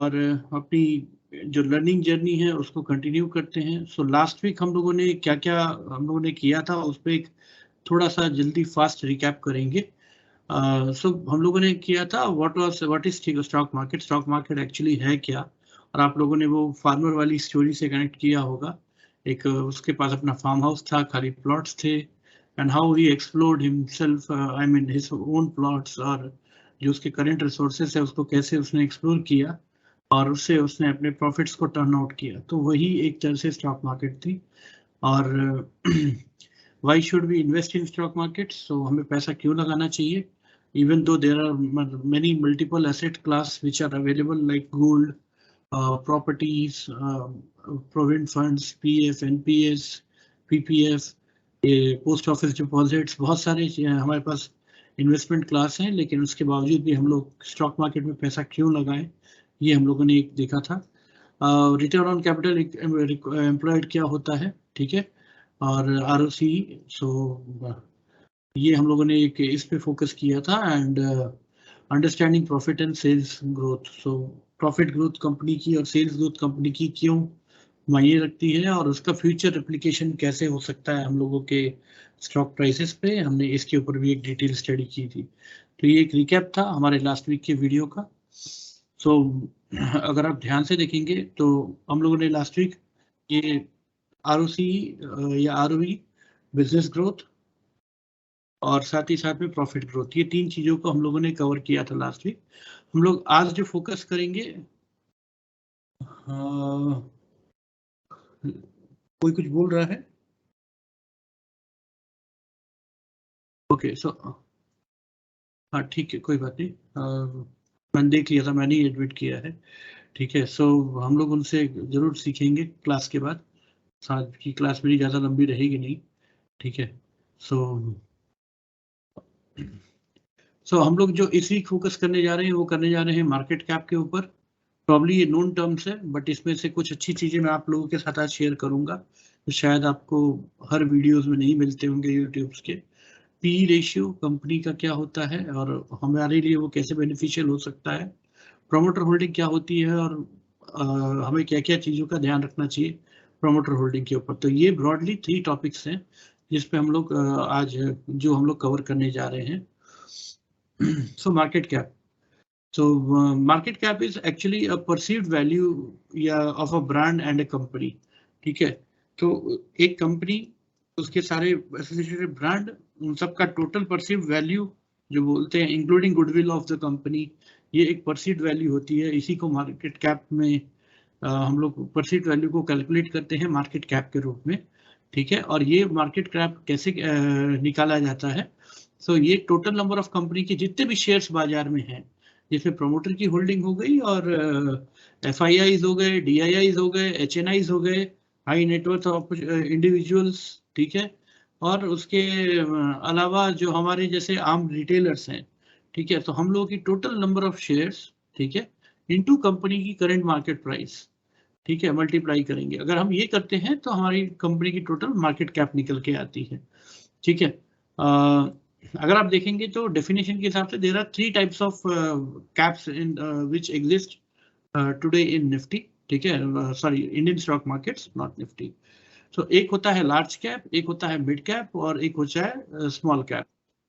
और अपनी जो लर्निंग जर्नी है उसको कंटिन्यू करते हैं। सो लास्ट वीक हम लोगों ने क्या-क्या हम लोगों ने किया था उस पे एक थोड़ा-सा जल्दी फास्ट रिकैप करेंगे। सो हम लोगों ने किया था what is stock market, stock market actually है क्या? और आप लोगों ने वो फार्मर वाली स्टोरी से कनेक्ट किया होगा। एक उसके पास अपना फार्म हाउस था, खाली प्लॉट्स थे and how he explored himself I mean his own plots और जो उसके करंट रिसोर्सेज़ है उसको कैसे उसने एक्सप्लोर किया और उससे उसने अपने प्रॉफिट्स को टर्न आउट किया। तो वही एक तरह से स्टॉक मार्केट थी। और why should we invest in stock market? So हमें पैसा क्यों लगाना चाहिए? Even though there are many multiple asset class which are available like gold, properties, provident funds, PF, NPS, PPF, ये पोस्ट ऑफिस डिपॉजिट्स, बहुत सारे हमारे पास इन्वेस्टमेंट क्लास हैं, लेकिन उसके बावजूद भी हम लोग स्टॉक मार्केट में पैसा क्यों लगाएं, ये हम लोगों ने एक देखा था। रिटर्न ऑन कैपिटल एम्प्लॉयड क्या होता है, ठीक है, और आरओसी। सो ये हम लोगों ने एक इस पे फोकस किया था and understanding profit and sales growth. So profit growth company की और सेल्स ग्रोथ कंपनी की क्यों मायने रखती है और उसका फ्यूचर रेप्लिकेशन कैसे हो सकता है हम लोगों के स्टॉक प्राइसेस पे, हमने इसके ऊपर भी एक डिटेल स्टडी की थी। तो ये एक रिकैप था हमारे लास्ट वीक के वीडियो का। सो अगर आप ध्यान से देखेंगे तो हम लोगों ने लास्ट वीक ये आरओसी या आरओई, बिजनेस ग्रोथ और साथ ही साथ में प्रॉफिट ग्रोथ, ये तीन चीजों को हम लोगों ने कवर किया था लास्ट वीक। हम लोग आज जो फोकस करेंगे, कोई कुछ बोल रहा है? ओके सो हाँ ठीक है, कोई बात नहीं। मैंने देख लिया था, मैंने ही एडमिट किया है। ठीक है, सो हम लोग उनसे जरूर सीखेंगे क्लास के बाद। आज की क्लास मेरी ज़्यादा लंबी रहेगी नहीं, ठीक है। सो हम लोग जो इस वीक फोकस करने जा रहे हैं वो करने जा रहे हैं मार्केट कैप के ऊपर। प्रॉब्ली ये नोन टर्म्स है, बट इसमें से कुछ अच्छी चीज़ें मैं आप लोगों के साथ आज शेयर करूंगा तो शायद आपको हर वीडियोस में नहीं मिलते होंगे यूट्यूब के। पी रेशियो कंपनी का क्या होता है और हमारे लिए वो कैसे बेनिफिशियल हो सकता है, प्रोमोटर होल्डिंग क्या होती है और हमें क्या क्या चीज़ों का ध्यान रखना चाहिए प्रोमोटर होल्डिंग के ऊपर। तो ये ब्रॉडली 3 टॉपिक्स हैं जिस पे हम लोग आज जो हम लोग कवर करने जा रहे हैं। So market cap, so market cap is actually a perceived value या of a brand and a company, ठीक है। तो एक कंपनी, उसके सारे एसोसिएटेड ब्रांड, उन सब का टोटल परसीव्ड वैल्यू जो बोलते हैं including goodwill of the company, ये एक परसीव्ड वैल्यू होती है। इसी को मार्केट कैप में हम लोग परसीव्ड वैल्यू को कैलकुलेट करते हैं मार्केट कैप के रूप में, ठीक है। और ये मार्केट कैप कैसे निकाला जाता है? सो ये टोटल नंबर ऑफ कंपनी के जितने भी शेयर्स बाजार में हैं, जिसमें प्रोमोटर की होल्डिंग हो गई और एफआईआईज हो गए, डीआईआईज हो गए, एचएनआईज हो गए, हाई नेटवर्थ ऑफ इंडिविजुअल्स, ठीक है। और उसके अलावा जो हमारे जैसे आम रिटेलर्स हैं, ठीक है। तो हम लोगों की टोटल नंबर ऑफ शेयर्स, ठीक है, इनटू कंपनी की करंट मार्केट प्राइस, ठीक है, मल्टीप्लाई करेंगे। अगर हम ये करते हैं तो हमारी कंपनी की टोटल मार्केट कैप निकल के आती है, ठीक है। अगर आप देखेंगे तो डेफिनेशन के हिसाब से there are 3 types of caps in which exist today in Nifty, ठीक है, sorry Indian stock markets, not Nifty. तो एक होता है लार्ज कैप, एक होता है मिड कैप और एक होता है स्मॉल कैप।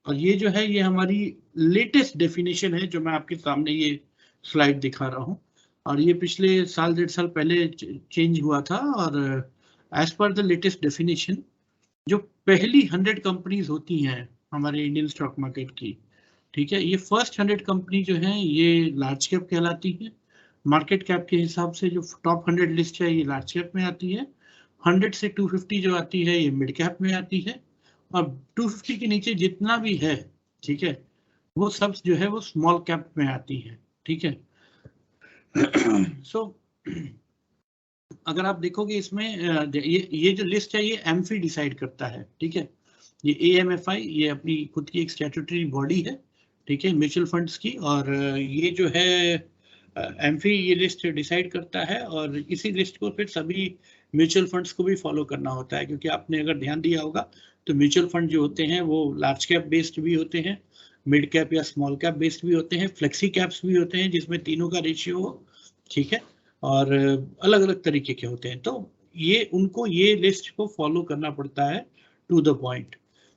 और ये जो है ये हमारी लेटेस्ट डेफिनेशन है जो मैं आपके सामने ये स्लाइड दिखा रहा हूँ। और ये पिछले साल 1.5 साल पहले चेंज हुआ था। और as per the latest definition, जो पहली 100 कंपनीज होती हैं हमारे इंडियन स्टॉक मार्केट की, ठीक है, ये फर्स्ट 100 कंपनी जो है ये लार्ज कैप कहलाती है। मार्केट कैप के हिसाब से जो टॉप 100 लिस्ट है ये लार्ज कैप में आती है। 100 से 250 जो आती है ये मिड कैप में आती है। और 250 के नीचे जितना भी है, ठीक है, वो सब जो है वो स्मॉल कैप में आती है, ठीक है। सो अगर आप देखोगे इसमें ये जो लिस्ट है ये एमफी डिसाइड करता है, ठीक है। ये एएमएफआई ये अपनी खुद की एक स्टैट्यूटरी बॉडी है, ठीक है, म्यूचुअल फंड्स की। और ये जो है एमफी ये लिस्ट डिसाइड करता है और इसी लिस्ट को फिर सभी म्यूचुअल फंड्स को भी फॉलो करना होता है। क्योंकि आपने अगर ध्यान दिया होगा तो म्यूचुअल फंड जो होते हैं वो लार्ज कैप बेस्ड भी होते हैं, मिड कैप या स्मॉल कैप बेस्ड भी होते हैं, फ्लेक्सी कैप्स भी होते हैं जिसमें तीनों का रेशियो हो, ठीक है, और अलग अलग तरीके के होते हैं, तो ये उनको ये लिस्ट को फॉलो करना पड़ता है टू द पॉइंट।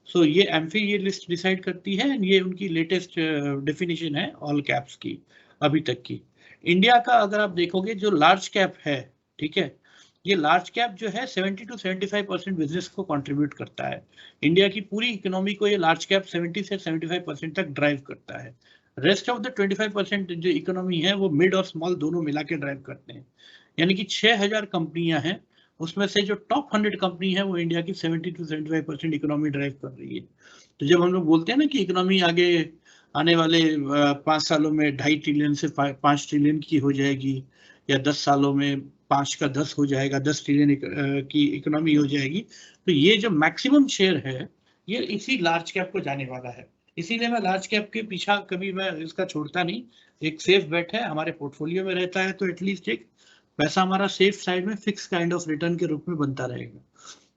सो ये एम्फी ये लिस्ट डिसाइड करती है, ये उनकी लेटेस्ट डेफिनेशन है ऑल कैप्स की अभी तक की। इंडिया का अगर आप देखोगे जो लार्ज कैप है, ठीक है, ये लार्ज कैप जो है 70 to 75% बिजनेस को कंट्रीब्यूट करता है। इंडिया की पूरी इकोनॉमी को ये लार्ज कैप 70 से 75% तक ड्राइव करता है। रेस्ट ऑफ द 25% जो इकोनॉमी है वो मिड और स्मॉल दोनों मिला के ड्राइव करते हैं। यानी कि 6000 कंपनियां हैं, उसमें से जो टॉप 100 कंपनी है वो इंडिया की 70 to 75% इकोनॉमी ड्राइव कर रही है। तो जब हम लोग बोलते हैं ना कि इकोनॉमी आगे आने वाले 5 सालों में 2.5 ट्रिलियन से 5 ट्रिलियन की हो जाएगी, या 10 सालों में 5 का 10 हो जाएगा, 10 ट्रिलियन की इकोनॉमी हो जाएगी, तो ये जो मैक्सिमम शेयर है ये इसी लार्ज कैप को जाने वाला है। इसीलिए मैं लार्ज कैप के पीछा कभी मैं इसका छोड़ता नहीं, एक सेफ बेट है, हमारे पोर्टफोलियो में रहता है, तो एटलीस्ट एक पैसा हमारा सेफ साइड में फिक्स काइंड ऑफ रिटर्न के रूप में बनता रहेगा।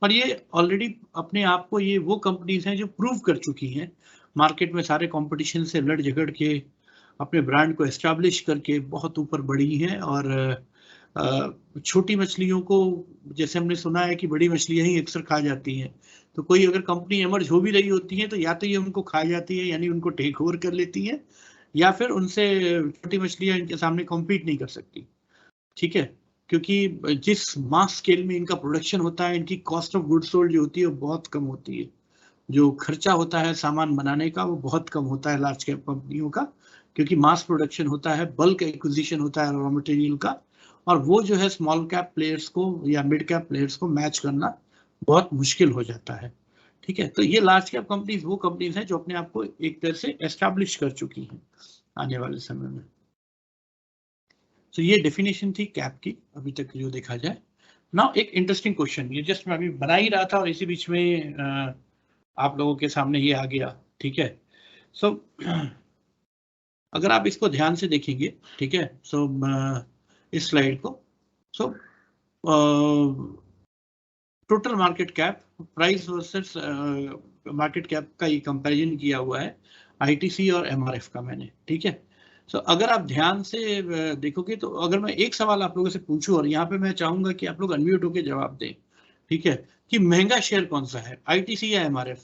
और ये ऑलरेडी अपने आप को, ये वो कंपनीज हैं जो प्रूव कर चुकी हैं मार्केट में, सारे कंपटीशन से लड़ झगड़ के अपने ब्रांड को एस्टैब्लिश करके बहुत ऊपर बढ़ी हैं। और छोटी मछलियों को, जैसे हमने सुना है कि बड़ी मछलियां ही अक्सर खा जाती हैं, तो कोई अगर कंपनी एमर्ज हो भी रही होती है तो या तो ये उनको खा जाती है, यानी उनको टेक ओवर कर लेती है, या फिर उनसे छोटी मछलियां इनके सामने कॉम्पीट नहीं कर सकती। ठीक है, क्योंकि जिस मास स्केल में इनका प्रोडक्शन होता है, इनकी कॉस्ट ऑफ गुड्स सोल्ड जो होती है वो बहुत कम होती है। जो खर्चा होता है सामान बनाने का वो बहुत कम होता है लार्ज कैप कंपनियों का, क्योंकि मास प्रोडक्शन होता है, बल्क एक्विजिशन होता है रॉ मटेरियल का, और वो जो है स्मॉल कैप प्लेयर्स को या मिड कैप प्लेयर्स को मैच करना बहुत मुश्किल हो जाता है। ठीक है, तो ये लार्ज कैप कंपनीज वो कंपनीज हैं जो अपने आप को एक तरह से एस्टैब्लिश कर चुकी हैं आने वाले समय में। तो ये डेफिनेशन थी कैप की अभी तक जो देखा जाए। नाउ एक इंटरेस्टिंग क्वेश्चन, ये जस्ट मैं अभी बना ही रहा था और इसी बीच में आप लोगों के सामने ये आ गया। ठीक है, सो अगर आप इसको ध्यान से देखेंगे, ठीक है, सो इस स्लाइड को, so total market cap price versus market cap का ये कंपैरिजन किया हुआ है आईटीसी और एमआरएफ का मैंने। ठीक है, सो अगर आप ध्यान से देखोगे तो अगर मैं एक सवाल आप लोगों से पूछूं, और यहाँ पे मैं चाहूंगा कि आप लोग अनम्यूट होकर जवाब दें, ठीक है, कि महंगा शेयर कौन सा है, आईटीसी या एमआरएफ?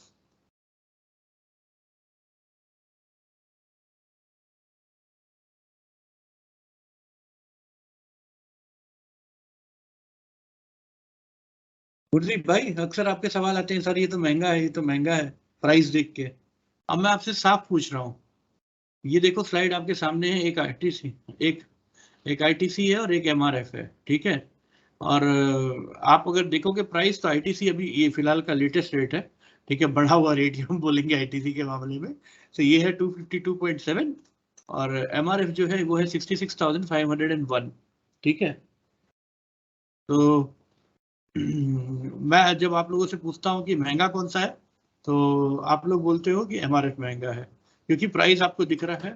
गुरदीप भाई, अक्सर आपके सवाल आते हैं, सर ये तो महंगा है, ये तो महंगा है, प्राइस देख के। अब मैं आपसे साफ पूछ रहा हूँ, ये देखो स्लाइड आपके सामने है, एक आईटीसी, एक आईटीसी है और एक एमआरएफ है। ठीक है, और आप अगर देखोगे प्राइस, तो आईटीसी अभी ये फिलहाल का लेटेस्ट रेट है, ठीक है, बढ़ा हुआ रेट हम बोलेंगे आईटीसी के मामले में। तो ये है 252.7, और एमआरएफ जो है वो है 66,501। ठीक है, तो मैं जब आप लोगों से पूछता हूँ कि महंगा कौन सा है, तो आप लोग बोलते हो कि एमआरएफ महंगा है, क्योंकि प्राइस आपको दिख रहा है।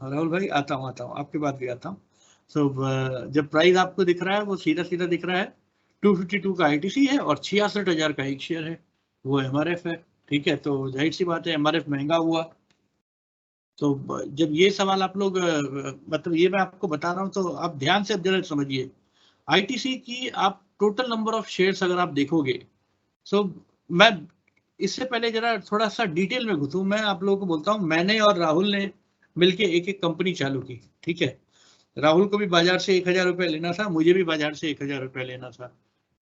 राहुल भाई, आता हूँ आपके बाद भी आता हूँ। सो जब प्राइस आपको दिख रहा है वो सीधा सीधा दिख रहा है, 252 का आईटीसी है और 66,000 का एक शेयर है, वो एमआरएफ है। ठीक है, तो जाहिर सी बात है एमआरएफ महंगा हुआ। तो जब ये सवाल आप लोग मतलब ये मैं आपको बता रहा हूँ, तो आप ध्यान से जरा समझिए, आईटीसी की आप टोटल नंबर ऑफ शेयर्स अगर आप देखोगे, सो मैं इससे पहले जरा थोड़ा सा डिटेल में घुसूं, मैं आप लोगों को बोलता हूं, मैंने और राहुल ने मिलके एक एक कंपनी चालू की। ठीक है, राहुल को भी बाजार से 1,000 रुपये लेना था, मुझे भी बाजार से 1,000 रुपये लेना था।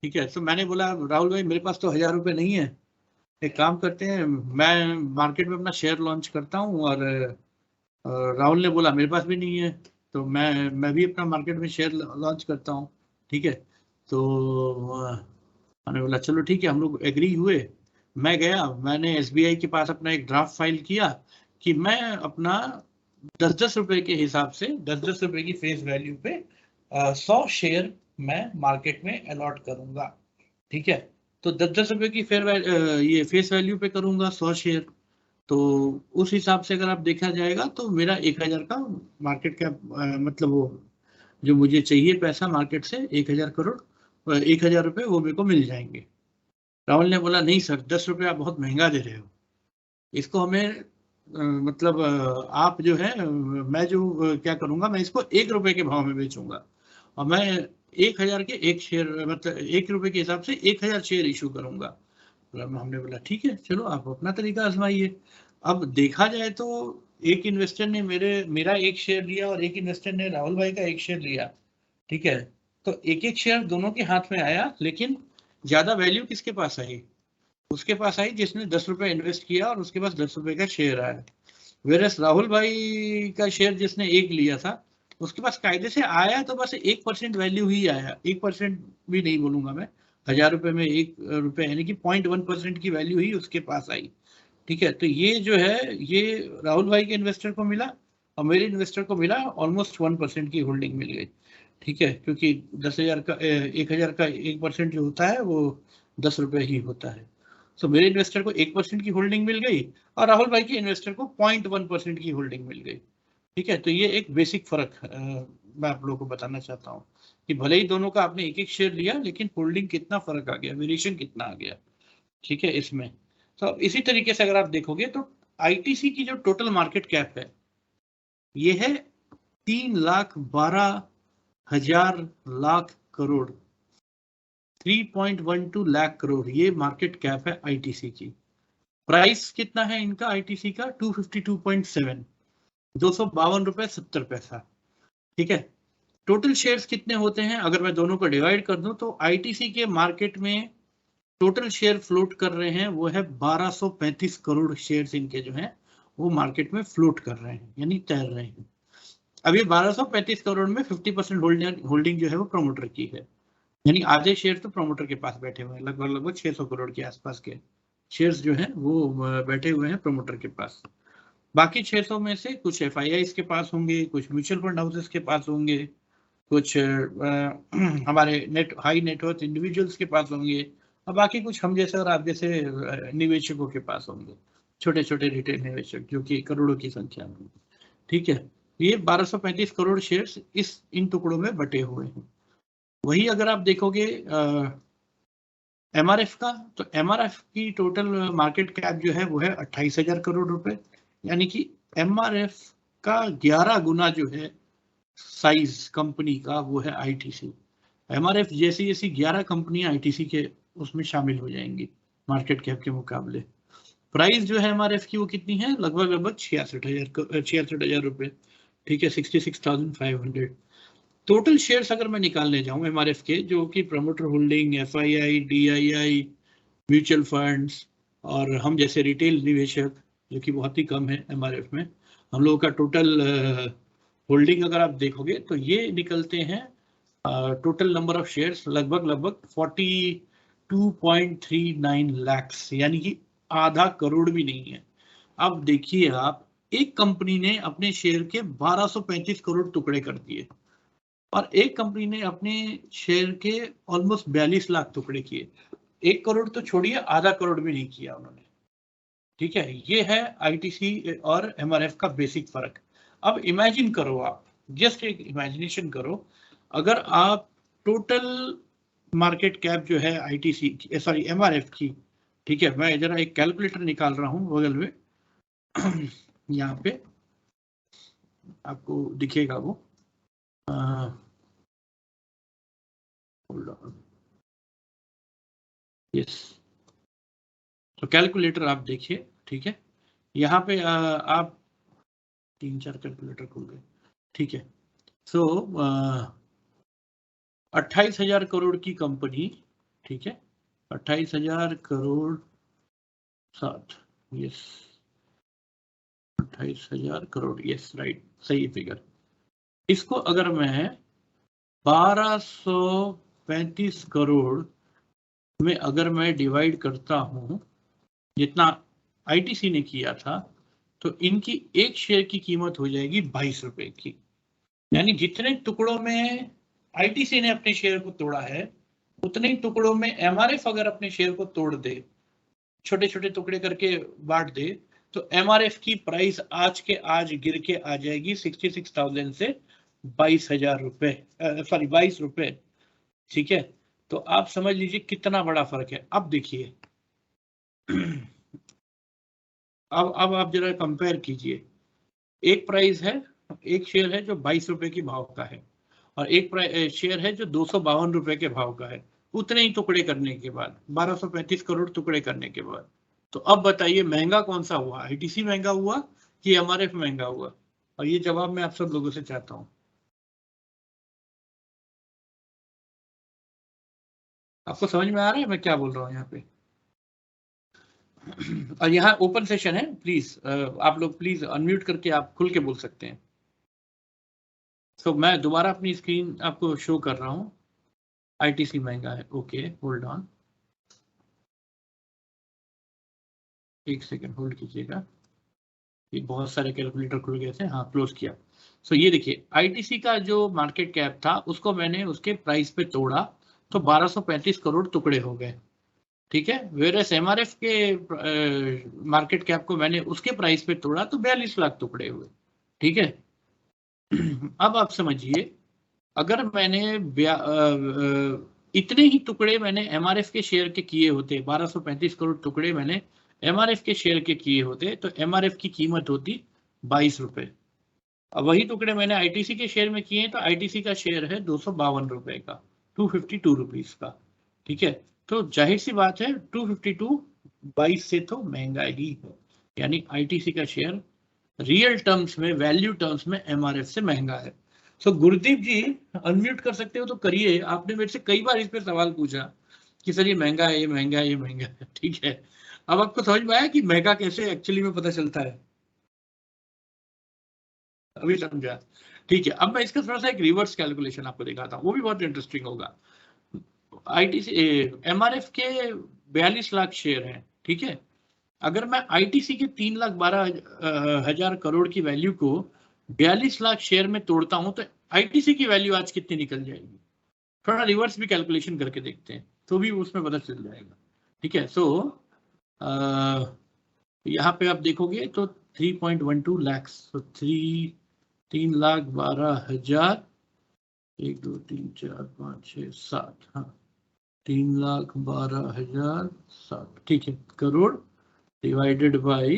ठीक है, तो मैंने बोला राहुल भाई मेरे पास तो 1,000 रुपये नहीं है, एक काम करते हैं, मैं मार्केट में अपना शेयर लॉन्च करता हूँ। और राहुल ने बोला मेरे पास भी नहीं है, तो मैं भी अपना मार्केट में शेयर लॉन्च करता हूँ। ठीक है, तो मैंने बोला चलो ठीक है, हम लोग एग्री हुए। मैं गया, मैंने एसबीआई के पास अपना एक ड्राफ्ट फाइल किया कि मैं अपना 10-10 रुपए के हिसाब से 10-10 रुपए की फेस वैल्यू पे 100 शेयर मैं मार्केट में अलॉट करूंगा। ठीक है, तो 10-10 रुपए की ये फेस वैल्यू पे करूंगा 100 शेयर, तो उस हिसाब से अगर आप देखा जाएगा तो मेरा 1,000 का मार्केट कैप, मतलब वो जो मुझे चाहिए पैसा मार्केट से 1,000 करोड़, 1,000 रुपये वो मेरे को मिल जाएंगे। राहुल ने बोला नहीं सर, 10 रुपये आप बहुत महंगा दे रहे हो, इसको हमें मतलब आप जो है मैं जो क्या करूंगा, मैं इसको 1 रुपए के भाव में बेचूंगा और मैं 1000 के एक शेयर, मतलब 1 रुपए के हिसाब से 1000 शेयर इशू करूंगा। हमने बोला ठीक है, चलो आप अपना तरीका आजमाइए। अब देखा जाए तो एक इन्वेस्टर ने मेरा एक शेयर लिया और एक इन्वेस्टर ने राहुल भाई का एक शेयर लिया, ठीक है। तो एक एक शेयर दोनों के हाथ में आया, लेकिन ज्यादा वैल्यू किसके पास आई? उसके पास आई जिसने 10 रुपए इन्वेस्ट किया और उसके पास 10 रुपए का शेयर आया। वेरस राहुल भाई का शेयर जिसने एक लिया था, उसके पास कायदे से आया तो बस 1% वैल्यू ही आया, 1% भी नहीं बोलूंगा मैं, 1000 रुपए में 1 रुपए यानी कि 0.1% की वैल्यू ही उसके पास आई, ठीक है। तो ये जो है ये राहुल भाई के इन्वेस्टर को मिला और मेरे इन्वेस्टर को मिला ऑलमोस्ट 1% की होल्डिंग मिल गई, ठीक है, क्योंकि 10,000 का 1000 का 1% जो होता है वो 10 रुपए ही होता है। तो मेरे इन्वेस्टर को 1% की होल्डिंग मिल गई और राहुल भाई के इन्वेस्टर को 0.1% की होल्डिंग मिल गई, ठीक है। तो ये एक बेसिक फर्क मैं आप लोगों को बताना चाहता हूँ कि भले ही दोनों का आपने एक एक शेयर लिया, लेकिन होल्डिंग कितना फर्क आ गया, वेरिएशन कितना आ गया, ठीक है इसमें। तो इसी तरीके से अगर आप देखोगे तो आईटीसी की जो टोटल मार्केट कैप है ये है 3,12,000 लाख करोड़, 3.12 लाख करोड़ ये मार्केट कैप है आईटीसी की। प्राइस कितना है इनका आईटीसी का? 252.7, 252.70 रुपए, ठीक है। टोटल शेयर्स कितने होते हैं अगर मैं दोनों को डिवाइड कर दूं तो आईटीसी के मार्केट में टोटल शेयर फ्लोट कर रहे हैं वो है 1235 करोड़ शेयर्स इनके जो हैं वो मार्केट में फ्लोट कर रहे हैं, यानी तैर रहे हैं। अब ये 1235 करोड़ में 50% होल्डिंग जो है वो प्रमोटर की है, यानी आधे शेयर तो प्रमोटर के पास बैठे हुए हैं, लगभग लगभग 600 करोड़ के आसपास के शेयर्स जो हैं वो बैठे हुए हैं प्रमोटर के पास। बाकी 600 में से कुछ एफआईआईस के पास होंगे, कुछ म्यूचुअल फंड हाउसेस के पास होंगे, कुछ हमारे हाई नेटवर्थ इंडिविजुअल्स के पास होंगे और बाकी कुछ हम जैसे और आप जैसे निवेशकों के पास होंगे, छोटे छोटे रिटेल निवेशक जो कि करोड़ों की संख्या में, ठीक है। ये 1235 करोड़ शेयर्स इन टुकड़ों में बटे हुए हैं। वही अगर आप देखोगे एमआरएफ का, तो एमआरएफ की टोटल मार्केट कैप जो है वो है 28,000 करोड़ रुपए, यानी कि एमआरएफ का 11 गुना जो है साइज कंपनी का वो है आईटीसी। एमआरएफ जैसी जैसी 11 कंपनियां आईटीसी के उसमें शामिल हो जाएंगी मार्केट कैप के मुकाबले। प्राइस जो है एमआरएफ की वो कितनी है? लगभग लगभग 66,000 रुपए, ठीक है, 66,500। टोटल शेयर्स अगर मैं निकालने जाऊं एमआरएफ के, जो कि promoter holding, FII, DII, mutual funds और हम जैसे रिटेल निवेशक जो कि बहुत ही कम है एमआरएफ में, हम लोगों का टोटल होल्डिंग अगर आप देखोगे तो ये निकलते हैं टोटल नंबर ऑफ शेयर्स लगभग लगभग 42.39 लाख्स, यानी कि आधा करोड़ भी नहीं है। अब देखिए आप, एक कंपनी ने अपने शेयर के 1235 करोड़ टुकड़े कर दिए और एक कंपनी ने अपने शेयर के ऑलमोस्ट 42 लाख टुकड़े किए। 1 करोड़ तो छोड़िए, आधा करोड़ भी नहीं किया उन्होंने, ठीक है। ये है आईटीसी और एमआरएफ का बेसिक फर्क। अब इमेजिन करो आप, जस्ट एक इमेजिनेशन करो, अगर आप टोटल मार्केट कैप जो है आईटीसी सॉरी एमआरएफ की, ठीक है, मैं जरा एक कैलकुलेटर निकाल रहा हूं बगल में यहाँ पे आपको दिखेगा वो, यस, तो कैलकुलेटर आप देखिए, ठीक है। यहाँ पे आप 3-4 कैलकुलेटर खुल गए, ठीक है। सो 28,000 करोड़ की कंपनी, ठीक है, 28,000 crore 7, yes, 28,000 crore, yes right, सही फिगर। इसको अगर मैं 1235 करोड़ में अगर मैं डिवाइड करता हूं जितना आईटीसी ने किया था, तो इनकी एक शेयर की कीमत हो जाएगी 22 रुपए की। यानी जितने टुकड़ों में आईटीसी ने अपने शेयर को तोड़ा है उतने ही टुकड़ों में एमआरएफ अगर अपने शेयर को तोड़ दे, छोटे छोटे टुकड़े करके बांट दे, तो एमआरएफ की प्राइस आज के आज गिर के आ जाएगी 66,000 से 22,000 रुपए, सॉरी 22 रुपए, ठीक है। तो आप समझ लीजिए कितना बड़ा फर्क है। अब देखिए अब आप जरा कंपेयर कीजिए, एक प्राइस है, एक शेयर है जो 22 रुपए की भाव का है, और एक शेयर है जो 252 रुपए के भाव का है। उतने ही टुकड़े करने के बाद, 1235 करोड़ टुकड़े करने के बाद, तो अब बताइए महंगा कौन सा हुआ, आईटीसी महंगा हुआ कि एमआरएफ महंगा हुआ? और ये जवाब मैं आप सब लोगों से चाहता हूं। आपको समझ में आ रहा है मैं क्या बोल रहा हूँ यहाँ पे? और यहाँ ओपन सेशन है, प्लीज आप लोग प्लीज अनम्यूट करके आप खुल के बोल सकते हैं। तो मैं दोबारा अपनी स्क्रीन आपको शो कर रहा हूँ। आईटीसी महंगा है, ओके होल्ड ऑन, एक सेकंड होल्ड कीजिएगा। ये बहुत सारे कैलकुलेटर खुल गए थे, हाँ क्लोज किया। सो ये देखिए आईटीसी का जो मार्केट कैप था उसको मैंने उसके प्राइस पे तोड़ा तो 1235 करोड़ टुकड़े हो गए, ठीक है। वेरएस एमआरएफ के मार्केट कैप को मैंने उसके प्राइस पे तोड़ा तो 42 लाख टुकड़े हुए, ठीक है। अब आप समझिए, अगर मैंने इतने ही टुकड़े मैंने एमआरएफ के शेयर के किए होते, 1235 करोड़ टुकड़े मैंने एमआरएफ के शेयर के किए होते तो एमआरएफ की कीमत होती 22 रुपए। अब वही टुकड़े मैंने आईटीसी के शेयर में किए तो आईटीसी का शेयर है 252 रुपए का, 252 रुपीज का, ठीक है। तो जाहिर सी बात है 252 22 से तो महंगा ही है, यानी आईटीसी का शेयर रियल टर्म्स में, वैल्यू टर्म्स में एमआरएफ से महंगा है। सो गुरदीप जी अनम्यूट कर सकते हो तो करिए, आपने मेरे से कई बार इस पे सवाल पूछा कि सर ये महंगा है, ये महंगा है, ये महंगा है, ठीक है। अब आपको समझ में आया कि महंगा कैसे एक्चुअली में पता चलता है? अभी समझा, ठीक है। अब मैं इसका थोड़ा सा एक रिवर्स कैलकुलेशन आपको दिखाता हूँ, वो भी बहुत इंटरेस्टिंग होगा। आईटीसी एमआरएफ के 42 लाख शेयर हैं, ठीक है। अगर मैं आईटीसी के 3,12,000 करोड़ की वैल्यू को 42 लाख शेयर में तोड़ता हूं तो आईटीसी की वैल्यू आज कितनी निकल जाएगी? थोड़ा रिवर्स भी कैलकुलेशन करके देखते हैं तो भी उसमें पता चल जाएगा, ठीक है। सो यहाँ पे आप देखोगे तो 3.12 लाख, तो 3,12,000, 1 2 3 4 5 6 7, हाँ 3,12,007, ठीक है, करोड़ डिवाइडेड बाई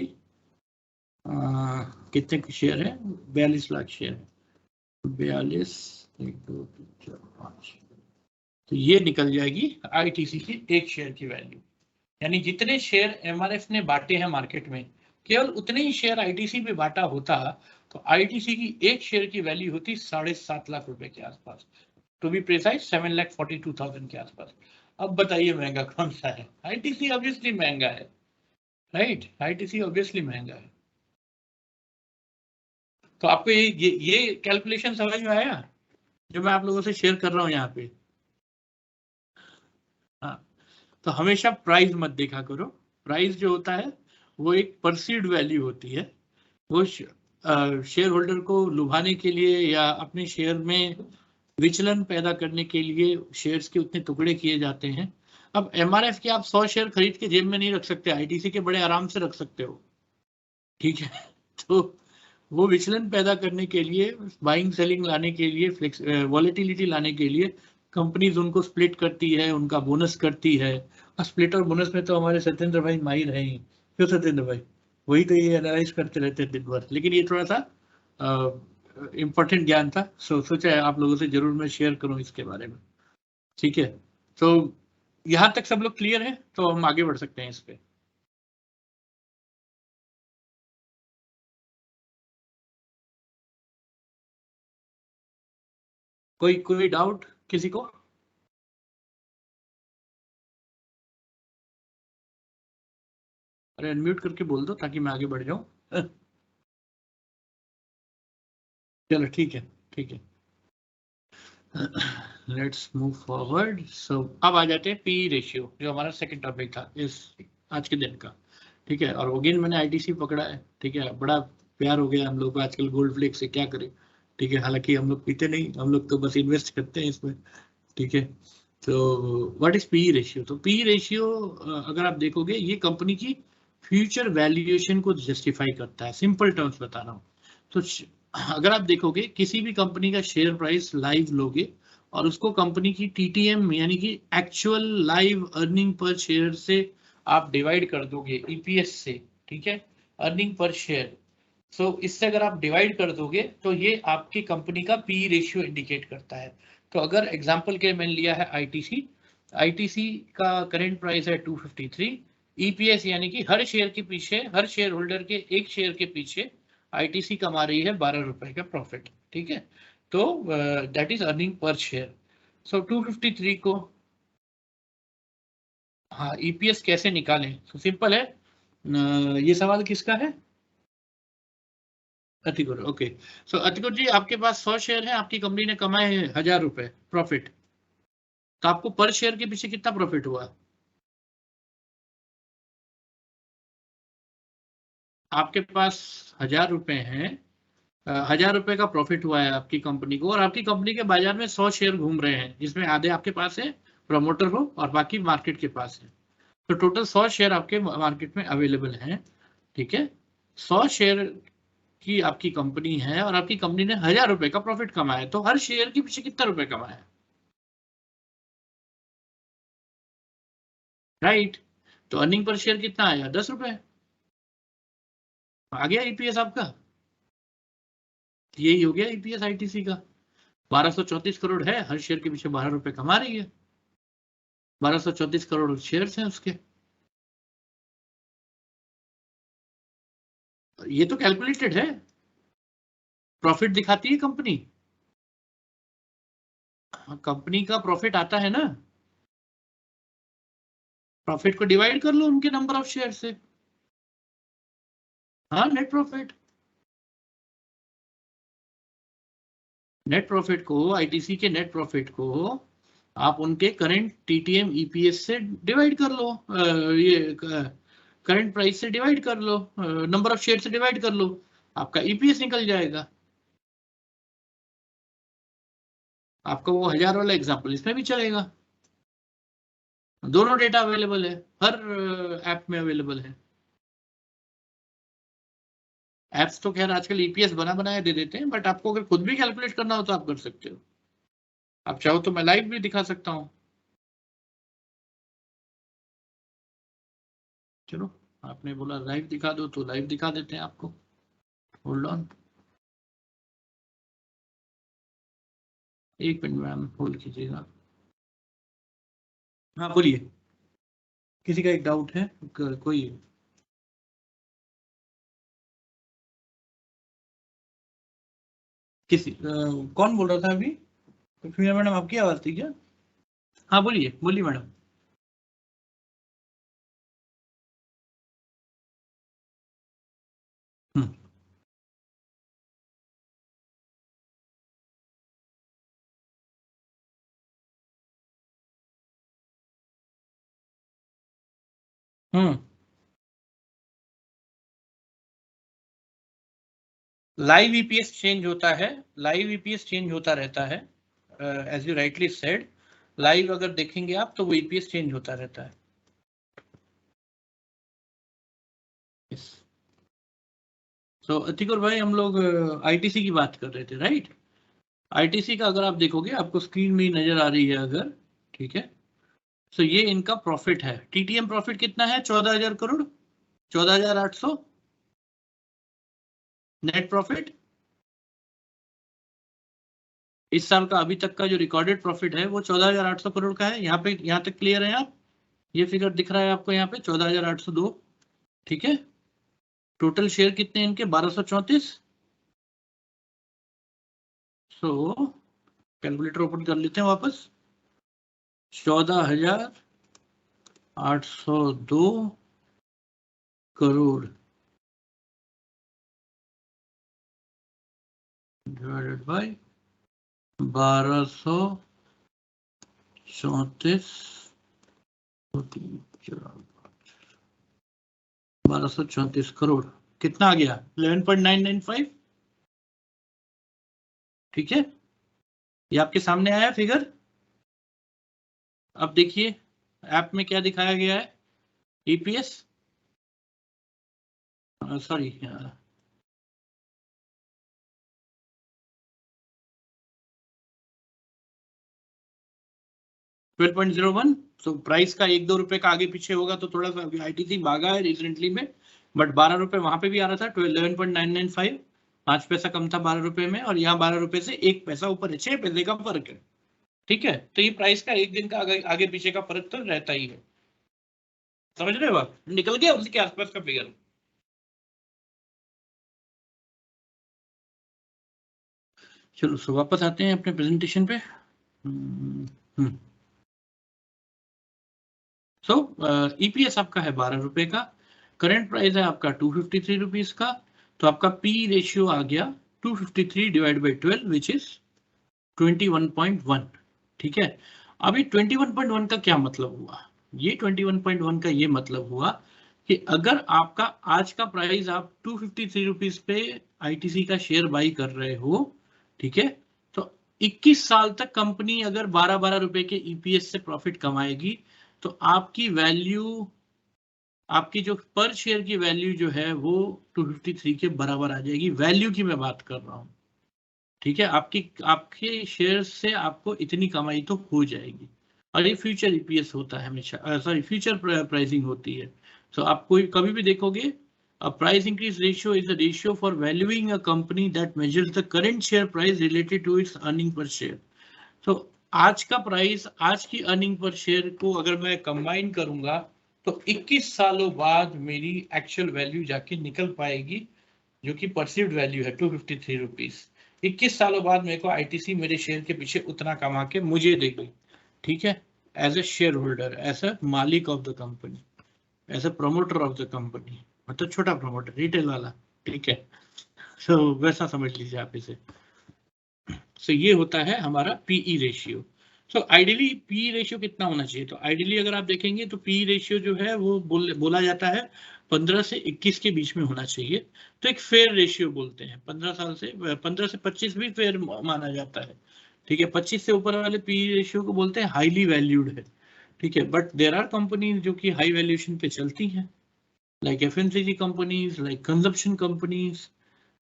कितने के शेयर है? 42 लाख शेयर है, 42, 1 2 3 4 5, तो ये निकल जाएगी आईटीसी की एक शेयर की वैल्यू। यानी जितने शेयर एमआरएफ ने बांटे हैं मार्केट में, केवल उतने ही शेयर आईटीसी में बांटा होता तो आईटीसी की एक शेयर की वैल्यू होती 7.5 लाख रुपए के आसपास, टू बी प्रिसाइज 7,42,000 के आसपास। अब बताइए महंगा कौन सा है? आईटीसी ऑब्वियसली महंगा है, राइट, आईटीसी ऑब्वियसली महंगा है। तो आपको ये कैलकुलेशन समझ में आया जो मैं आप लोगों से शेयर कर रहा हूँ यहाँ पे? हाँ, तो हमेशा प्राइस मत देखा करो, प्राइस जो होता है वो एक परसीव्ड वैल्यू होती है, वो शेयर होल्डर को लुभाने के लिए या अपने शेयर में विचलन पैदा करने के लिए शेयर्स के उतने टुकड़े किए जाते हैं। अब एमआरएफ के आप 100 शेयर खरीद के जेब में नहीं रख सकते, आईटीसी के बड़े आराम से रख सकते हो, ठीक है। तो वो विचलन पैदा करने के लिए, बाइंग सेलिंग लाने के लिए, वॉलेटिलिटी लाने के लिए कंपनीज उनको स्प्लिट करती है, उनका बोनस करती है। और स्प्लिट और बोनस में तो हमारे सत्येंद्र भाई माहिर हैं ही, क्यों सत्येंद्र भाई? वही तो ये एनालाइज करते रहते हैं दिन भर, लेकिन ये थोड़ा सा इम्पोर्टेंट ज्ञान था, सोचा आप लोगों से जरूर मैं शेयर करूं इसके बारे में, ठीक है। तो यहाँ तक सब लोग क्लियर है तो हम आगे बढ़ सकते हैं इस पे। कोई डाउट किसी को? अरे अनम्यूट करके बोल दो ताकि मैं आगे बढ़ जाऊं। चलो ठीक है, ठीक है, लेट्स मूव फॉरवर्ड। सो अब आ जाते हैं पी रेशियो, जो हमारा सेकंड टॉपिक था इस आज के दिन का, ठीक है। और अगेन मैंने आईटीसी पकड़ा है, ठीक है। बड़ा प्यार हो गया हम लोग को आजकल गोल्ड फ्लेक्स से, क्या करें, ठीक है। हालांकि हम लोग पीते नहीं, हम लोग तो बस इन्वेस्ट करते हैं इसमें, ठीक है। तो व्हाट इज पी रेशियो? तो पी रेशियो अगर आप देखोगे ये कंपनी की फ्यूचर वैल्यूएशन को जस्टिफाई करता है, सिंपल टर्म्स बता रहा हूँ। तो अगर आप देखोगे किसी भी कंपनी का शेयर प्राइस लाइव लोगे और उसको कंपनी की टीटीएम यानी कि actual live earning per share से आप डिवाइड कर दोगे ईपीएस से, ठीक है। Earning per share. सो इससे अगर आप डिवाइड कर दोगे तो ये आपकी कंपनी का पी रेशियो इंडिकेट करता है। तो अगर एग्जांपल के मैंने लिया है आईटीसी का करंट प्राइस है 253, ईपीएस यानी कि हर शेयर के पीछे, हर शेयर होल्डर के एक शेयर के पीछे आईटीसी कमा रही है 12 रुपए का प्रॉफिट। ठीक है, तो that is earning per share. So 253 को, हाँ, ईपीएस कैसे निकालें? तो सिंपल है, ये सवाल किसका है? अतिकुर, ओके। सो अतिकुर जी, आपके पास 100 शेयर है, आपकी कंपनी ने कमाए 1000 रुपए प्रॉफिट, तो आपको पर शेयर के पीछे कितना प्रॉफिट हुआ? आपके पास 1000 रुपए हैं, 1000 रुपए का प्रॉफिट हुआ है आपकी कंपनी को, और आपकी कंपनी के बाजार में 100 शेयर घूम रहे हैं, जिसमें आधे आपके पास है, प्रमोटर हो, और बाकी मार्केट के पास है। तो टोटल 100 शेयर आपके मार्केट में अवेलेबल हैं। ठीक है, 100 शेयर की आपकी कंपनी है और आपकी कंपनी ने 1000 रुपए का प्रॉफिट कमाया, तो हर शेयर के पीछे कितना रुपए कमाया? राइट, तो अर्निंग पर शेयर कितना आया? 10 रुपए। आ गया ईपीएस आपका, यही हो गया ईपीएस आईटीसी का। 1234 करोड़ है, हर शेयर के पीछे 12 रुपए कमा रही है, 1234 करोड़ शेयर्स हैं उसके। ये तो कैलकुलेटेड है, प्रॉफिट दिखाती है कंपनी, कंपनी का प्रॉफिट आता है ना, प्रॉफिट को डिवाइड कर लो उनके नंबर ऑफ शेयर से। हाँ, नेट प्रॉफिट, नेट प्रॉफिट को, आईटीसी के नेट प्रॉफिट को आप उनके करंट टीटीएम ईपीएस से डिवाइड कर लो, ये करंट प्राइस से डिवाइड कर लो, नंबर ऑफ शेयर से डिवाइड कर लो, आपका ईपीएस निकल जाएगा। आपका वो 1000 वाला एग्जांपल इसमें भी चलेगा, दोनों डेटा अवेलेबल है, हर ऐप में अवेलेबल है। एप्स तो खैर आजकल ईपीएस बना बनाया दे देते हैं, बट आपको अगर खुद भी कैलकुलेट करना हो तो आप कर सकते हो। आप चाहो तो मैं लाइव भी दिखा सकता हूँ। चलो, आपने बोला लाइव दिखा दो तो लाइव दिखा देते हैं आपको। होल्ड ऑन, एक मिनट मैम, होल्ड कीजिएगा। हाँ बोलिए, किसी का एक डाउट है कोई? किसी कौन बोल रहा था अभी? मैडम, आपकी आवाज थी क्या? हाँ बोलिए बोलिए madam. Hmm hmm live EPS change होता है, लाइव ईपीएस चेंज होता रहता है, as you rightly said, live अगर देखेंगे आप तो वो ईपीएस चेंज होता रहता है। yes. तो अतिकुर भाई, हम लोग आईटीसी की बात कर रहे थे, राइट? आईटीसी का अगर आप देखोगे, आपको स्क्रीन में ही नजर आ रही है अगर, ठीक है, तो ये इनका प्रॉफिट है, टीटीएम प्रॉफिट कितना है? 14,000 करोड़, 14,800 नेट प्रॉफिट। इस साल का अभी तक का जो रिकॉर्डेड प्रॉफिट है वो 14,800 करोड़ का है। यहाँ पे, यहाँ तक क्लियर है आप? ये फिगर दिख रहा है आपको यहाँ पे 14,802। ठीक है, टोटल शेयर कितने इनके? 1234। सो कैलकुलेटर ओपन कर लेते हैं वापस। 14,802 करोड़ डिवाइडेड बाय 1234, 1234 करोड़ कितना आ गया? 11.995। ठीक है, ये आपके सामने आया फिगर। अब देखिए ऐप में क्या दिखाया गया है, ईपीएस, सॉरी 12.01। तो प्राइस का 1-2 रुपए का आगे पीछे होगा तो थोड़ा सा आईटीसी भागा है रिसेंटली में, बट 12 रुपए वहां पे भी आ रहा था, 11.995, 5 पैसा कम था 12 रुपए में, और यहाँ 12 रुपए से 1 पैसा ऊपर है, 6 पैसे का फर्क है। ठीक है, तो ये प्राइस का एक दिन का आगे पीछे का फर्क तो रहता ही है। समझ रहे हो आप? निकल गया उसके आसपास का फिगर। चलो सो वापस आते हैं अपने प्रेजेंटेशन पे। सो ईपीएस आपका है 12 रुपए का, करंट प्राइस है आपका 253 रुपीज का, तो आपका पी रेशियो आ गया 253 डिवाइड बाई 12 विच इज 21.1। ठीक है, अभी 21.1 का क्या मतलब हुआ? ये 21.1 का ये मतलब हुआ कि अगर आपका आज का प्राइस आप 253 रुपीज पे आईटीसी का शेयर बाई कर रहे हो, ठीक है, तो 21 साल तक कंपनी अगर 12-12 रुपए के ईपीएस से प्रॉफिट कमाएगी, तो आपकी वैल्यू, आपकी जो पर शेयर की वैल्यू जो है वो 253 के बराबर आ जाएगी। वैल्यू की मैं बात कर रहा हूं, ठीक है, आपके शेयर से आपको इतनी कमाई तो हो जाएगी। और ये फ्यूचर ईपीएस होता है हमेशा, सॉरी फ्यूचर प्राइसिंग होती है। तो आप कोई कभी भी देखोगे, a price increase ratio is a ratio for valuing a company that measures the current share price related to its earning per share। तो आज का प्राइस, आज की अर्निंग पर शेयर को अगर मैं कंबाइन करूंगा, तो 21 सालों बाद मेरी एक्चुअल वैल्यू जाके निकल पाएगी, जो कि परसीव्ड वैल्यू है 253 रुपीज। 21 सालों बाद मेरे को आईटीसी मेरे शेयर के पीछे उतना कमा के मुझे देगी। ठीक है, as a share holder, as a मालिक of the company, as a promoter of the company, मतलब छोटा प्रोमोटर, रिटेल वाला। ठीक है, सो वैसा समझ लीजिए आप इसे। सो ये होता है हमारा PE ratio. So ideally P ratio कितना होना चाहिए? तो आइडियली अगर आप देखेंगे तो पी रेशियो जो है वो बोला जाता है 15 से 21 के बीच में होना चाहिए। तो एक फेयर रेशियो बोलते हैं, 15 से 25 भी फेयर माना जाता है। ठीक है, 25 से ऊपर वाले पी रेशियो को बोलते हैं हाईली वैल्यूड है। ठीक है, बट देर आर कंपनीज जो कि हाई वैल्यूएशन पे चलती हैं, like FMCG companies, like consumption companies,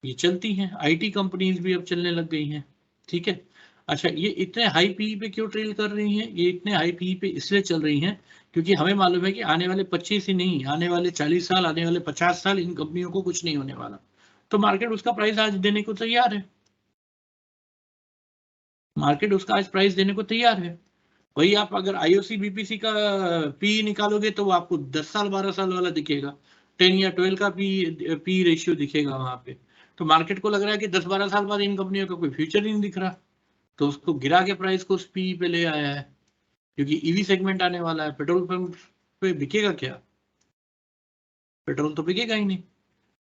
ये चलती हैं। आईटी कंपनीज भी अब चलने लग गई हैं। ठीक है, अच्छा ये इतने हाई पीई पे क्यों ट्रेल कर रही हैं? ये इतने हाई पीई पे इसलिए चल रही हैं क्योंकि हमें मालूम है कि आने वाले 25 ही नहीं, आने वाले 40 साल, आने वाले 50 साल इन कंपनियों को कुछ नहीं होने वाला, तो मार्केट उसका प्राइस आज देने को तैयार है। मार्केट उसका आज प्राइस देने को तैयार है। वही आप अगर आईओसी बीपीसी का पी निकालोगे तो वो आपको 10 साल 12 साल वाला दिखेगा, 10 या 12 का पी रेशियो दिखेगा वहां पे। तो मार्केट को लग रहा है कि 10-12 साल बाद इन कंपनियों का कोई फ्यूचर ही नहीं दिख रहा, तो उसको गिरा के प्राइस को पी पे ले आया है, क्योंकि ईवी सेगमेंट आने वाला है। पेट्रोल पंप पे बिकेगा क्या? पेट्रोल तो बिकेगा ही नहीं,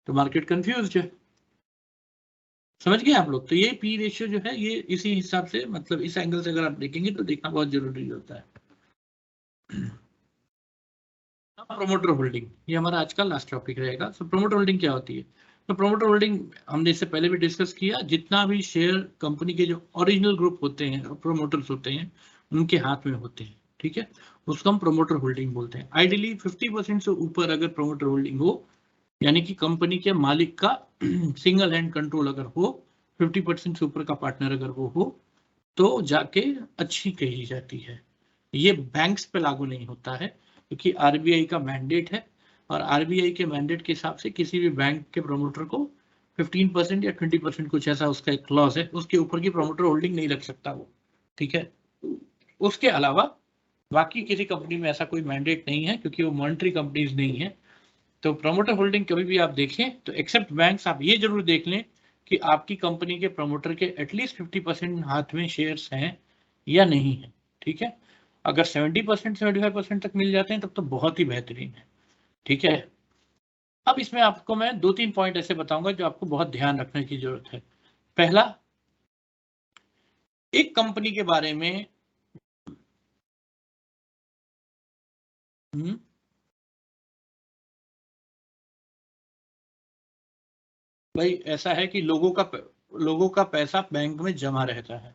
तो मार्केट कंफ्यूज है। समझ गए आप लोग? तो ये पी रेशियो जो है ये इसी हिसाब से, मतलब इस एंगल से अगर आप देखेंगे तो देखना बहुत जरूरी होता है। प्रोमोटर होल्डिंग, ये हमारा आज का लास्ट टॉपिक रहेगा। सो प्रोमोटर होल्डिंग क्या होती है? तो प्रोमोटर होल्डिंग हमने इससे पहले भी डिस्कस किया, जितना भी शेयर कंपनी के जो ओरिजिनल ग्रुप होते हैं, प्रोमोटर्स होते हैं, उनके हाथ में होते हैं। ठीक है, उसको हम प्रोमोटर होल्डिंग बोलते हैं। आइडियली 50% से ऊपर अगर प्रोमोटर होल्डिंग हो, यानी कि कंपनी के मालिक का सिंगल हैंड कंट्रोल अगर हो, 50% से ऊपर का पार्टनर अगर वो हो, तो जाके अच्छी कही जाती है। ये बैंक्स पे लागू नहीं होता है, क्योंकि आरबीआई का मैंडेट है, और आरबीआई के मैंडेट के हिसाब से किसी भी बैंक के प्रोमोटर को 15% या 20%, कुछ ऐसा उसका एक क्लॉज है, उसके ऊपर की प्रोमोटर होल्डिंग नहीं रख सकता वो। ठीक है, उसके अलावा बाकी किसी कंपनी में ऐसा कोई मैंडेट नहीं है, क्योंकि वो मॉनिटरी कंपनीज नहीं है। तो प्रोमोटर होल्डिंग कभी भी आप देखें तो एक्सेप्ट बैंक्स, आप ये जरूर देख लें कि आपकी कंपनी के प्रमोटर के एटलीस्ट 50% हाथ में शेयर्स हैं या नहीं है। ठीक है, अगर 70% 75% तक मिल जाते हैं तब तो बहुत ही बेहतरीन है। ठीक है, अब इसमें आपको मैं 2-3 पॉइंट ऐसे बताऊंगा जो आपको बहुत ध्यान रखने की जरूरत है। पहला, एक कंपनी के बारे में भाई ऐसा है कि लोगों का पैसा बैंक में जमा रहता है।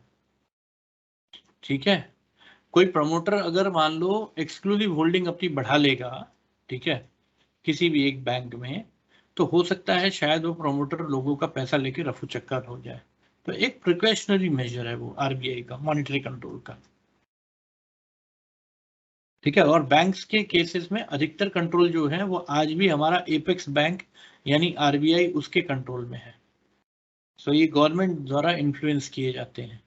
ठीक है, कोई प्रमोटर अगर मान लो एक्सक्लूसिव होल्डिंग अपनी बढ़ा लेगा, ठीक है, किसी भी एक बैंक में, तो हो सकता है शायद वो प्रमोटर लोगों का पैसा लेके रफू चक्कर हो जाए। तो एक प्रिकॉशनरी मेजर है वो आरबीआई का, मॉनिटरी कंट्रोल का। ठीक है। और बैंक्स के केसेस में अधिकतर कंट्रोल जो है वो आज भी हमारा एपेक्स बैंक यानी आरबीआई उसके कंट्रोल में है। सो ये गवर्नमेंट द्वारा इन्फ्लुएंस किए जाते हैं।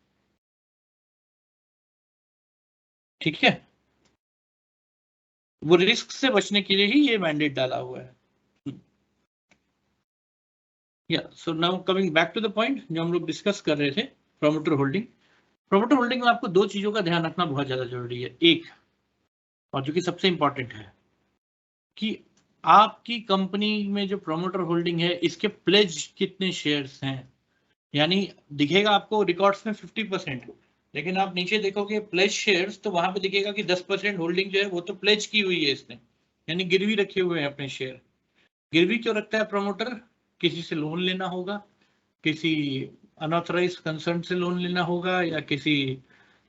ठीक है, वो रिस्क से बचने के लिए ही ये मैंडेट डाला हुआ है। या so now coming back to the point जो हम लोग डिस्कस कर रहे थे, प्रोमोटर होल्डिंग। प्रोमोटर होल्डिंग में आपको दो चीजों का ध्यान रखना बहुत ज्यादा जरूरी है। एक, और जो कि सबसे इंपॉर्टेंट है, कि आपकी कंपनी में जो प्रोमोटर होल्डिंग है इसके प्लेज कितने शेयर्स हैं। यानी दिखेगा आपको रिकॉर्ड्स में 50%, लेकिन आप नीचे देखोगे प्लेज शेयर्स तो वहां पे दिखेगा कि 10% होल्डिंग जो है वो तो प्लेज की हुई है इसने, यानी गिरवी रखे हुए हैं अपने शेयर। गिरवी क्यों रखता है प्रोमोटर? किसी से लोन लेना होगा, किसी अनऑथराइज कंसर्न से लोन लेना होगा, या किसी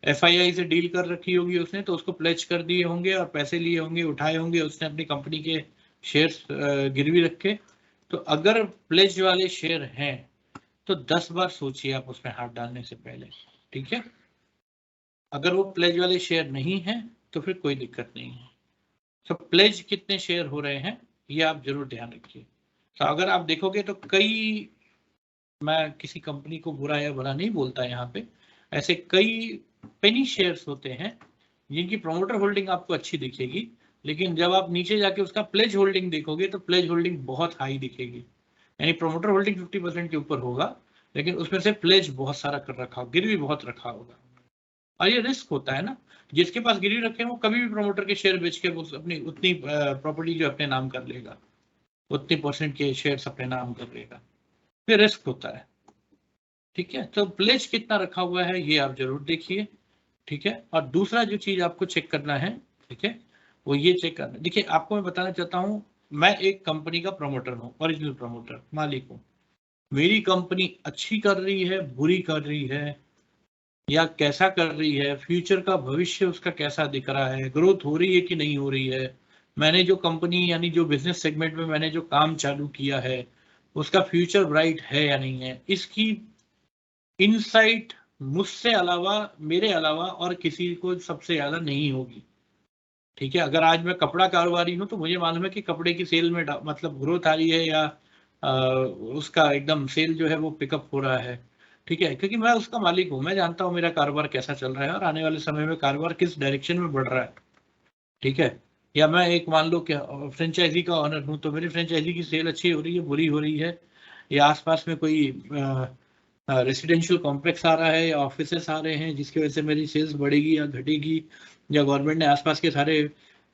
एफआईआई से डील कर रखी होगी उसने तो उसको प्लेज कर दिए होंगे और पैसे लिए होंगे, उठाए होंगे उसने अपनी कंपनी के शेयर्स गिरवी रख के। तो अगर प्लेज वाले शेयर हैं तो 10 बार सोचिए आप उसमें हाथ डालने से पहले। ठीक है, अगर वो प्लेज वाले शेयर नहीं है तो फिर कोई दिक्कत नहीं है। तो प्लेज कितने शेयर हो रहे हैं ये आप जरूर ध्यान रखिए। तो अगर आप देखोगे तो कई, मैं किसी कंपनी को बुरा या भला नहीं बोलता यहाँ पे, ऐसे कई पेनी शेयर्स होते हैं जिनकी प्रोमोटर होल्डिंग आपको अच्छी दिखेगी, लेकिन जब आप नीचे जाके उसका प्लेज होल्डिंग देखोगे तो प्लेज होल्डिंग बहुत हाई दिखेगी। यानी प्रोमोटर होल्डिंग 50% के ऊपर होगा, लेकिन उसमें से प्लेज बहुत सारा कर रखा होगा, गिरवी बहुत रखा होगा। और ये रिस्क होता है ना, जिसके पास गिरवी रखे वो कभी भी प्रोमोटर के शेयर बेच के अपनी उतनी प्रॉपर्टी जो अपने नाम कर लेगा, उतनी परसेंट के शेयर्स अपने नाम कर लेगा, फिर रिस्क होता है। ठीक है, तो प्लेज कितना रखा हुआ है ये आप जरूर देखिए। ठीक है, और दूसरा जो चीज आपको चेक करना है, ठीक है, वो ये चेक करना। देखिए आपको मैं बताना चाहता हूँ, मैं एक कंपनी का प्रमोटर हूँ, ओरिजिनल प्रमोटर, मालिक हूँ। मेरी कंपनी अच्छी कर रही है, बुरी कर रही है, या कैसा कर रही है, फ्यूचर का भविष्य उसका कैसा दिख रहा है, ग्रोथ हो रही है कि नहीं हो रही है, मैंने जो कंपनी यानी जो बिजनेस सेगमेंट में मैंने जो काम चालू किया है उसका फ्यूचर ब्राइट है या नहीं है, इसकी इनसाइट मुझसे अलावा, मेरे अलावा और किसी को सबसे ज्यादा नहीं होगी। ठीक है, अगर आज मैं कपड़ा कारोबारी हूं तो मुझे मालूम है कि कपड़े की सेल में मतलब ग्रोथ आ रही है या उसका एकदम सेल जो है वो पिकअप हो रहा है। ठीक है, क्योंकि मैं उसका मालिक हूं, मैं जानता हूं मेरा कारोबार कैसा चल रहा है और आने वाले समय में कारोबार किस डायरेक्शन में बढ़ रहा है। ठीक है, या मैं एक मान लो क्या फ्रेंचाइजी का ऑनर हूं तो मेरी फ्रेंचाइजी की सेल अच्छी हो रही है, बुरी हो रही है, या आसपास में कोई रेसिडेंशियल कॉम्प्लेक्स आ रहा है या ऑफिसेस आ रहे हैं जिसकी वजह से मेरी सेल्स बढ़ेगी या घटेगी, या गवर्नमेंट ने आसपास के सारे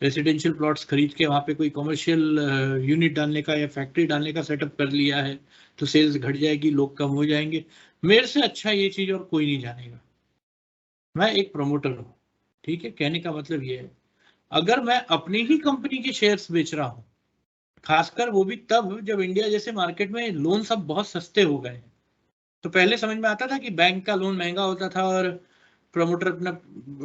रेसिडेंशियल प्लॉट्स खरीद के वहाँ पे कोई कमर्शियल यूनिट डालने का या फैक्ट्री डालने का सेटअप कर लिया है तो सेल्स घट जाएगी, लोग कम हो जाएंगे। मेरे से अच्छा ये चीज और कोई नहीं जानेगा। मैं एक प्रमोटर हूँ। ठीक है, कहने का मतलब ये है, अगर मैं अपनी ही कंपनी के शेयर्स बेच रहा हूँ, खासकर वो भी तब जब इंडिया जैसे मार्केट में लोन सब बहुत सस्ते हो गए हैं। तो पहले समझ में आता था कि बैंक का लोन महंगा होता था और प्रमोटर अपना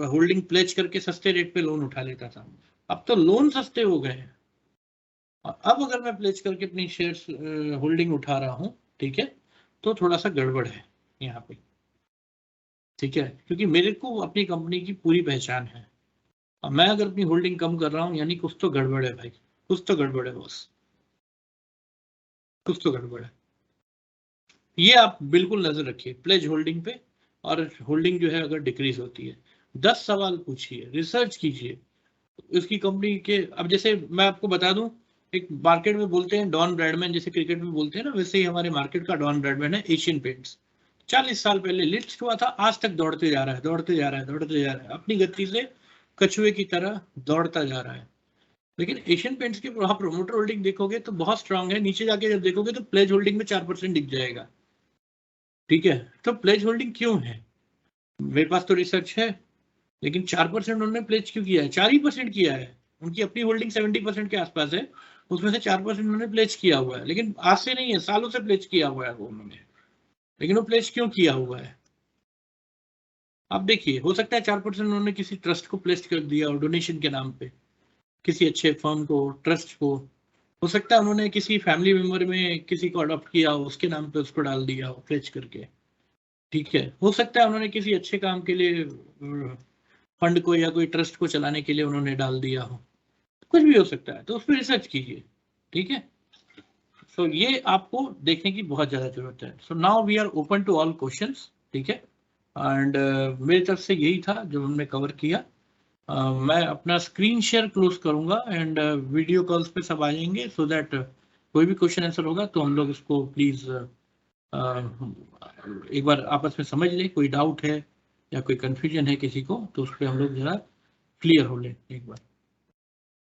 होल्डिंग प्लेज करके सस्ते रेट पे लोन उठा लेता था। अब तो लोन सस्ते हो गए हैं, और अब अगर मैं प्लेज करके अपनी शेयर्स होल्डिंग उठा रहा हूँ, ठीक है, तो थोड़ा सा गड़बड़ है यहाँ पे। ठीक है, क्योंकि मेरे को अपनी कंपनी की पूरी पहचान है। अब मैं अगर अपनी होल्डिंग कम कर रहा हूँ यानी कुछ तो गड़बड़ है भाई, कुछ तो गड़बड़ है बॉस, कुछ तो गड़बड़ है। ये आप बिल्कुल नजर रखिए प्लेज होल्डिंग पे, और होल्डिंग जो है अगर डिक्रीज होती है 10 सवाल पूछिए, रिसर्च कीजिए उसकी कंपनी के। अब जैसे मैं आपको बता दूं, एक मार्केट में बोलते हैं डॉन ब्रैडमैन, जैसे क्रिकेट में बोलते हैं ना, वैसे ही हमारे मार्केट का डॉन ब्रैडमैन है एशियन पेंट्स। 40 साल पहले लिस्ट हुआ था, आज तक दौड़ते जा रहा है, दौड़ते जा रहा है, दौड़ते जा रहा है, अपनी गति से कछुए की तरह दौड़ता जा रहा है। लेकिन एशियन पेंट्स की प्रोमोटर होल्डिंग देखोगे तो बहुत स्ट्रांग है, नीचे जाके जब देखोगे तो प्लेज होल्डिंग में 4% दिख जाएगा। ठीक है, तो प्लेज होल्डिंग क्यों है? मेरे पास तो रिसर्च है, लेकिन 4% उन्होंने प्लेज क्यों किया है? 4% किया है। उनकी अपनी होल्डिंग 70% के आसपास है, उसमें से 4% उन्होंने प्लेज किया हुआ है, लेकिन आज से नहीं है, सालों से प्लेज किया हुआ है वो उन्होंने। लेकिन वो प्लेज क्यों किया हुआ है? अब देखिए, हो सकता है 4% उन्होंने किसी ट्रस्ट को प्लेस कर दिया और डोनेशन के नाम पे, किसी अच्छे फर्म को, ट्रस्ट को। हो सकता है उन्होंने किसी फैमिली मेंबर में किसी को अडॉप्ट किया हो, उसके नाम पे उसको डाल दिया हो प्लेज करके। ठीक है, हो सकता है उन्होंने किसी अच्छे काम के लिए फंड को या कोई ट्रस्ट को चलाने के लिए उन्होंने डाल दिया हो, कुछ भी हो सकता है, तो उस पर रिसर्च कीजिए, ठीक है। सो ये आपको देखने की बहुत ज़्यादा जरूरत है। So now we are open to all questions, ठीक है। एंड मेरी तरफ से यही था जो हमने कवर किया। मैं अपना स्क्रीन शेयर क्लोज करूंगा एंड वीडियो कॉल्स पे सब आ जाएंगे, सो दैट कोई भी क्वेश्चन आंसर होगा तो हम लोग उसको प्लीज एक बार आपस में समझ ले, कोई डाउट है या कोई कंफ्यूजन है किसी को तो उस पर हम लोग जरा क्लियर हो ले एक बार।